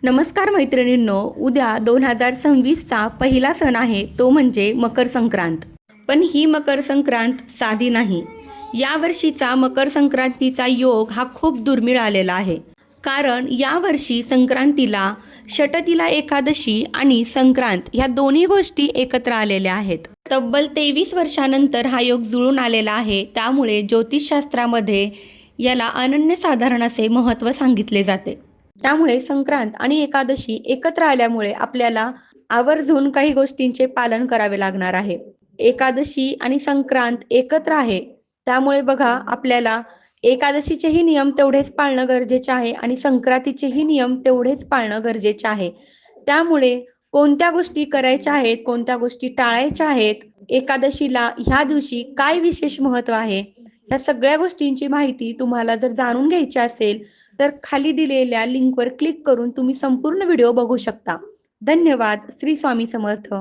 नमस्कार मैत्रिणींनो, उद्या 2026चा पहिला सण आहे, तो म्हणजे मकर संक्रांत. पण ही मकर संक्रांत साधी नाही. यावर्षीचा मकर संक्रांतीचा योग हा खूप दुर्मिळ आलेला आहे. कारण यावर्षी संक्रांतीला षटतिला एकादशी आणि संक्रांत ह्या दोन्ही गोष्टी एकत्र आलेल्या आहेत. तब्बल 23 वर्षानंतर हा योग जुळून आलेला आहे. त्यामुळे ज्योतिषशास्त्रामध्ये याला अनन्यसाधारण असे महत्त्व सांगितले जाते. त्यामुळे संक्रांत आणि एकादशी एकत्र आल्यामुळे आपल्याला आवर्जून काही गोष्टींचे पालन करावे लागणार आहे. एकादशी आणि संक्रांत एकत्र आहे, त्यामुळे बघा आपल्याला एकादशीचेही नियम तेवढेच पाळणं गरजेचे आहे आणि संक्रांतीचेही नियम तेवढेच पाळणं गरजेचे आहे. त्यामुळे कोणत्या गोष्टी करायच्या आहेत, कोणत्या गोष्टी टाळायच्या आहेत, एकादशीला ह्या दिवशी काय विशेष महत्त्व आहे, या सगळ्या गोष्टींची माहिती तुम्हाला जर जाणून घ्यायची असेल तर खाली दिलेल्या लिंकवर क्लिक करून तुम्ही संपूर्ण व्हिडिओ बघू शकता. धन्यवाद. श्री स्वामी समर्थ.